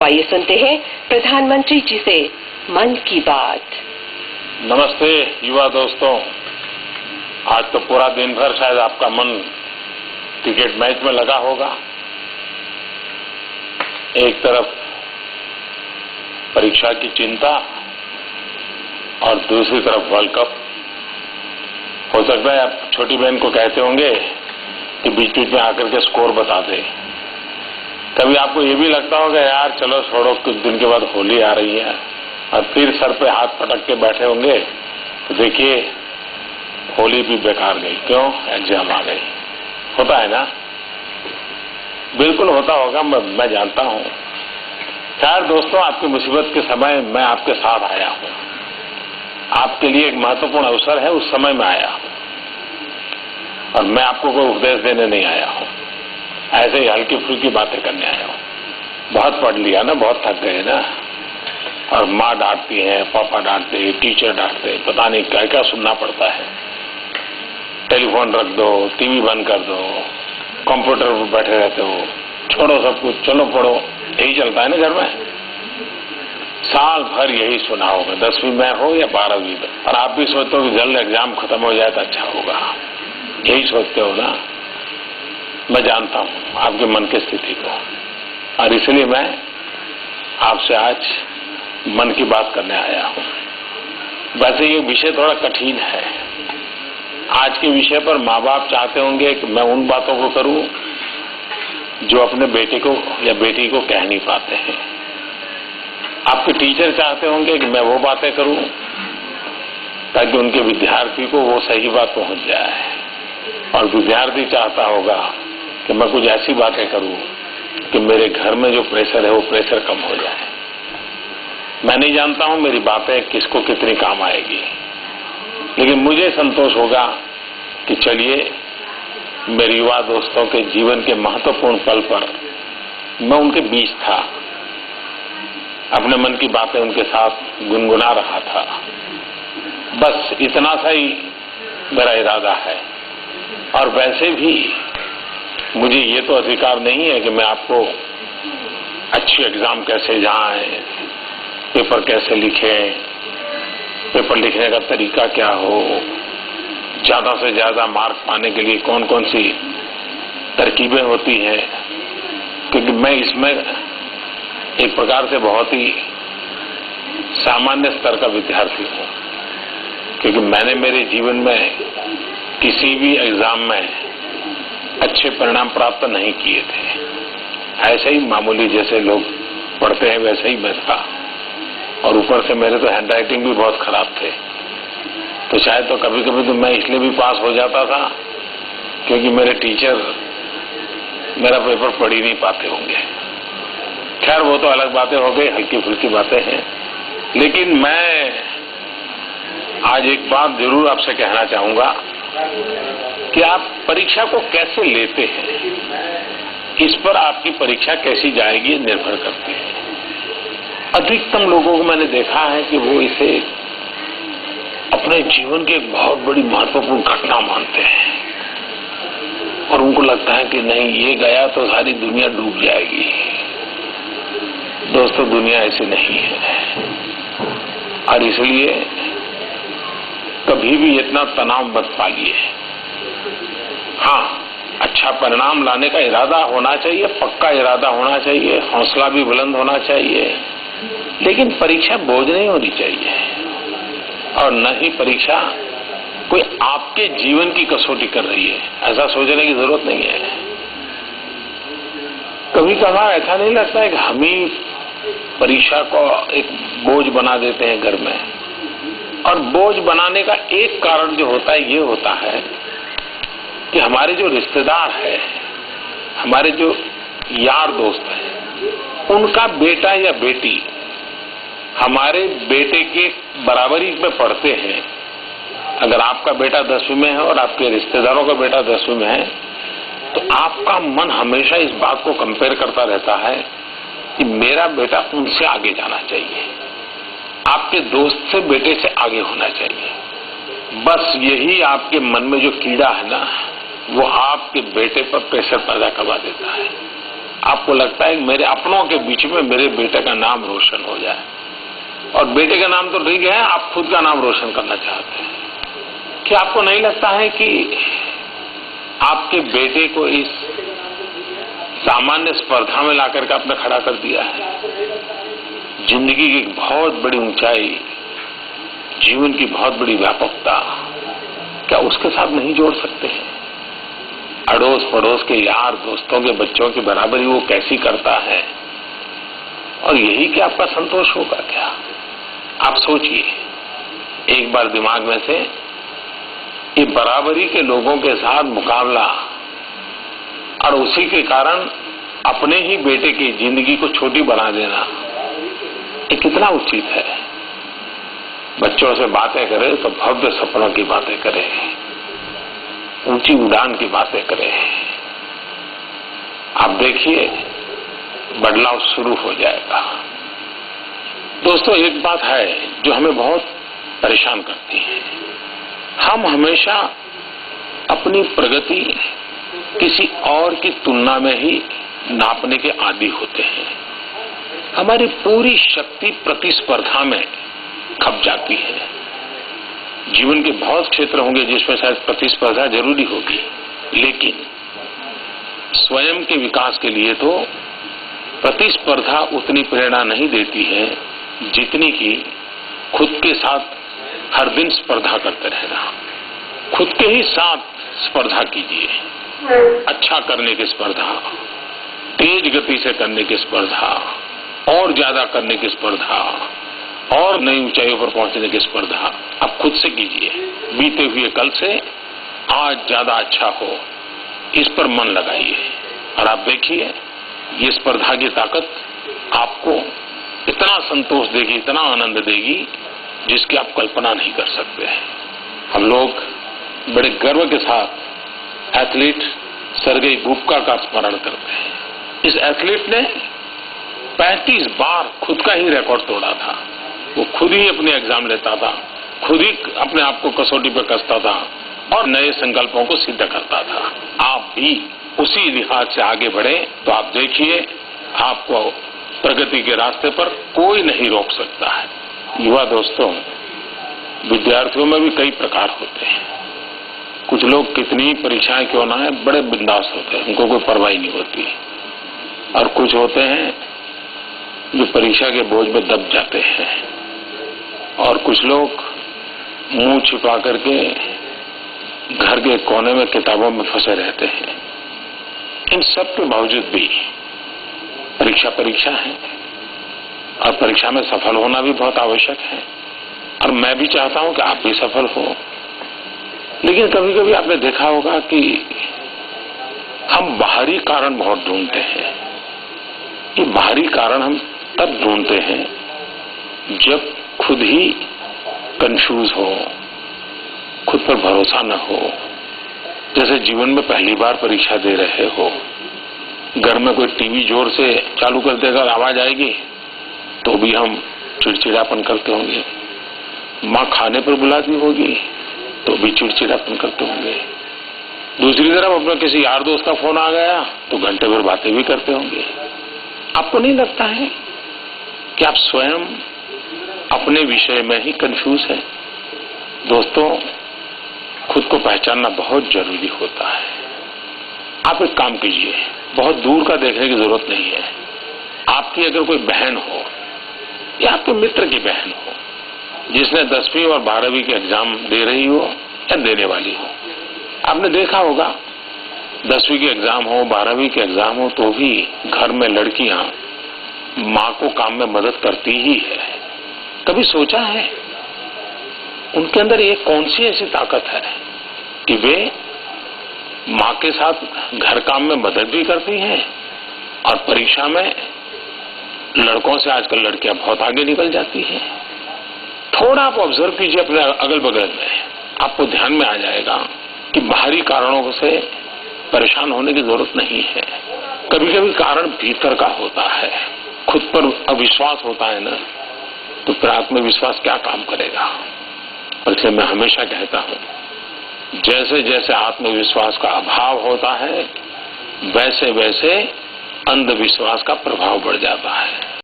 आइए सुनते हैं प्रधानमंत्री जी से मन की बात। नमस्ते युवा दोस्तों, आज तो पूरा दिन भर शायद आपका मन क्रिकेट मैच में लगा होगा। एक तरफ परीक्षा की चिंता और दूसरी तरफ वर्ल्ड कप। हो सकता है आप छोटी बहन को कहते होंगे कि बीच बीच में आकर के स्कोर बता दे। कभी आपको ये भी लगता होगा यार चलो छोड़ो, कुछ दिन के बाद होली आ रही है, और फिर सर पे हाथ पटक के बैठे होंगे तो देखिए होली भी बेकार गई। क्यों? एग्जाम आ गई। होता है ना? बिल्कुल होता होगा, मैं जानता हूं। खैर दोस्तों, आपकी मुसीबत के समय मैं आपके साथ आया हूं। आपके लिए एक महत्वपूर्ण अवसर है, उस समय में आया हूं, और मैं आपको कोई उपदेश देने नहीं आया हूं। ऐसे ही हल्की फुल्की बातें करने आया हूं। बहुत पढ़ लिया ना, बहुत थक गए ना, और माँ डांटती है, पापा डांटते हैं, टीचर डांटते हैं, पता नहीं क्या क्या सुनना पड़ता है। टेलीफोन रख दो, टीवी बंद कर दो, कंप्यूटर पर बैठे रहते हो, छोड़ो सब कुछ, चलो पढ़ो, यही चलता है ना घर में। साल भर यही सुना होगा, 10वीं में हो या 12वीं में, और आप भी सोचते हो कि जल्द एग्जाम खत्म हो जाए तो अच्छा होगा। यही सोचते हो ना? मैं जानता हूं आपके मन की स्थिति को, और इसलिए मैं आपसे आज मन की बात करने आया हूं। वैसे ये विषय थोड़ा कठिन है। आज के विषय पर माँ बाप चाहते होंगे कि मैं उन बातों को करूं जो अपने बेटे को या बेटी को कह नहीं पाते हैं। आपके टीचर चाहते होंगे कि मैं वो बातें करूं ताकि उनके विद्यार्थी को वो सही बात पहुंच जाए, और विद्यार्थी चाहता होगा कि मैं कुछ ऐसी बातें करूं कि मेरे घर में जो प्रेशर है वो प्रेशर कम हो जाए। मैं नहीं जानता हूं मेरी बातें किसको कितनी काम आएगी, लेकिन मुझे संतोष होगा कि चलिए मेरे युवा दोस्तों के जीवन के महत्वपूर्ण पल पर मैं उनके बीच था, अपने मन की बातें उनके साथ गुनगुना रहा था। बस इतना सा ही मेरा इरादा है। और वैसे भी मुझे ये तो अधिकार नहीं है कि मैं आपको अच्छी एग्जाम कैसे जाए, पेपर कैसे लिखें, पेपर लिखने का तरीका क्या हो, ज्यादा से ज्यादा मार्क पाने के लिए कौन कौन सी तरकीबें होती हैं, क्योंकि मैं इसमें एक प्रकार से बहुत ही सामान्य स्तर का विद्यार्थी हूं। क्योंकि मैंने मेरे जीवन में किसी भी एग्जाम में अच्छे परिणाम प्राप्त नहीं किए थे। ऐसे ही मामूली जैसे लोग पढ़ते हैं वैसे ही मैं था, और ऊपर से मेरे तो हैंडराइटिंग भी बहुत खराब थे। तो शायद तो कभी कभी तो मैं इसलिए भी पास हो जाता था क्योंकि मेरे टीचर मेरा पेपर पढ़ ही नहीं पाते होंगे। खैर वो तो अलग बातें हो गई, हल्की फुल्की बातें हैं। लेकिन मैं आज एक बात जरूर आपसे कहना चाहूंगा कि आप परीक्षा को कैसे लेते हैं, इस पर आपकी परीक्षा कैसी जाएगी निर्भर करती है। अधिकतम लोगों को मैंने देखा है कि वो इसे अपने जीवन की एक बहुत बड़ी महत्वपूर्ण घटना मानते हैं, और उनको लगता है कि नहीं ये गया तो सारी दुनिया डूब जाएगी। दोस्तों, दुनिया ऐसी नहीं है, और इसलिए कभी भी इतना तनाव मत पालिए। हाँ, अच्छा परिणाम लाने का इरादा होना चाहिए, पक्का इरादा होना चाहिए, हौसला भी बुलंद होना चाहिए, लेकिन परीक्षा बोझ नहीं होनी चाहिए, और न ही परीक्षा कोई आपके जीवन की कसौटी कर रही है, ऐसा सोचने की जरूरत नहीं है। कभी कभार ऐसा नहीं लगता है कि हम ही परीक्षा को एक बोझ बना देते हैं घर में, और बोझ बनाने का एक कारण जो होता है ये होता है कि हमारे जो रिश्तेदार हैं, हमारे जो यार दोस्त हैं, उनका बेटा या बेटी हमारे बेटे के बराबरी में पढ़ते हैं। अगर आपका बेटा 10वीं में है और आपके रिश्तेदारों का बेटा 10वीं में है, तो आपका मन हमेशा इस बात को कंपेयर करता रहता है कि मेरा बेटा उनसे आगे जाना चाहिए, आपके दोस्त से बेटे से आगे होना चाहिए। बस यही आपके मन में जो कीड़ा है ना, वो आपके बेटे पर प्रेशर पैदा करवा देता है। आपको लगता है कि मेरे अपनों के बीच में मेरे बेटे का नाम रोशन हो जाए, और बेटे का नाम तो ठीक है, आप खुद का नाम रोशन करना चाहते हैं। क्या आपको नहीं लगता है कि आपके बेटे को इस सामान्य स्पर्धा में लाकर के आपने खड़ा कर दिया है? जिंदगी की एक बहुत बड़ी ऊंचाई, जीवन की बहुत बड़ी व्यापकता, क्या उसके साथ नहीं जोड़ सकते हैं? अड़ोस पड़ोस के यार दोस्तों के बच्चों की बराबरी वो कैसी करता है, और यही क्या आपका संतोष होगा क्या? आप सोचिए एक बार दिमाग में से, ये बराबरी के लोगों के साथ मुकाबला और उसी के कारण अपने ही बेटे की जिंदगी को छोटी बना देना, ये कितना उचित है? बच्चों से बातें करें तो भव्य सपनों की बातें करें, ऊंची उड़ान की बातें करें। आप देखिए बदलाव शुरू हो जाएगा। दोस्तों, एक बात है जो हमें बहुत परेशान करती है। हम हमेशा अपनी प्रगति किसी और की तुलना में ही नापने के आदी होते हैं। हमारी पूरी शक्ति प्रतिस्पर्धा में खप जाती है। जीवन के बहुत क्षेत्र होंगे जिसमें शायद प्रतिस्पर्धा जरूरी होगी, लेकिन स्वयं के विकास के लिए तो प्रतिस्पर्धा उतनी प्रेरणा नहीं देती है जितनी कि खुद के साथ हर दिन स्पर्धा करते रहना। खुद के ही साथ स्पर्धा कीजिए, अच्छा करने की स्पर्धा, तेज गति से करने की स्पर्धा, और ज्यादा करने की स्पर्धा, और नई ऊंचाइयों पर पहुंचने की स्पर्धा आप खुद से कीजिए। बीते हुए कल से आज ज्यादा अच्छा हो, इस पर मन लगाइए, और आप देखिए ये स्पर्धा की ताकत आपको इतना संतोष देगी, इतना आनंद देगी जिसकी आप कल्पना नहीं कर सकते हैं। हम लोग बड़े गर्व के साथ एथलीट सर्गेई बुबका का स्मरण करते हैं। इस एथलीट ने 35 बार खुद का ही रिकॉर्ड तोड़ा था। वो खुद ही अपने एग्जाम लेता था, खुद ही अपने आप को कसौटी पर कसता था और नए संकल्पों को सिद्ध करता था। आप भी उसी लिहाज से आगे बढ़े तो आप देखिए आपको प्रगति के रास्ते पर कोई नहीं रोक सकता है। युवा दोस्तों, विद्यार्थियों में भी कई प्रकार होते हैं। कुछ लोग कितनी परीक्षाएं क्यों ना है बड़े बिंदास होते हैं, उनको कोई परवाह नहीं होती, और कुछ होते हैं जो परीक्षा के बोझ में दब जाते हैं, और कुछ लोग मुंह छिपा करके घर के कोने में किताबों में फंसे रहते हैं। इन सब के बावजूद भी परीक्षा है, और परीक्षा में सफल होना भी बहुत आवश्यक है, और मैं भी चाहता हूं कि आप भी सफल हो। लेकिन कभी कभी आपने देखा होगा कि हम बाहरी कारण बहुत ढूंढते हैं। ये बाहरी कारण हम तब ढूंढते हैं जब खुद ही कंफ्यूज हो, खुद पर भरोसा न हो। जैसे जीवन में पहली बार परीक्षा दे रहे हो, घर में कोई टीवी जोर से चालू कर देगा और आवाज आएगी तो भी हम चिड़चिड़ापन करते होंगे। माँ खाने पर बुलाती होगी तो भी चिड़चिड़ापन करते होंगे। दूसरी तरफ अपना किसी यार दोस्त का फोन आ गया तो घंटे भर बातें भी करते होंगे। आपको नहीं लगता है कि आप स्वयं अपने विषय में ही कंफ्यूज हैं? दोस्तों, खुद को पहचानना बहुत जरूरी होता है। आप एक काम कीजिए, बहुत दूर का देखने की जरूरत नहीं है। आपकी अगर कोई बहन हो या आपके मित्र की बहन हो जिसने 10वीं और 12वीं के एग्जाम दे रही हो या देने वाली हो, आपने देखा होगा 10वीं के एग्जाम हो, 12वीं के एग्जाम हो तो भी घर में लड़कियां माँ को काम में मदद करती ही है। कभी सोचा है उनके अंदर एक कौन सी ऐसी ताकत है कि वे माँ के साथ घर काम में मदद भी करती हैं और परीक्षा में लड़कों से आजकल लड़कियां बहुत आगे निकल जाती हैं। थोड़ा आप ऑब्जर्व कीजिए अपने अगल बगल में, आपको ध्यान में आ जाएगा कि बाहरी कारणों से परेशान होने की जरूरत नहीं है। कभी कभी कारण भीतर का होता है। खुद पर अविश्वास होता है ना, तो फिर आत्मविश्वास क्या काम करेगा। और इसलिए मैं हमेशा कहता हूं, जैसे जैसे आत्मविश्वास का अभाव होता है वैसे वैसे अंधविश्वास का प्रभाव बढ़ जाता है।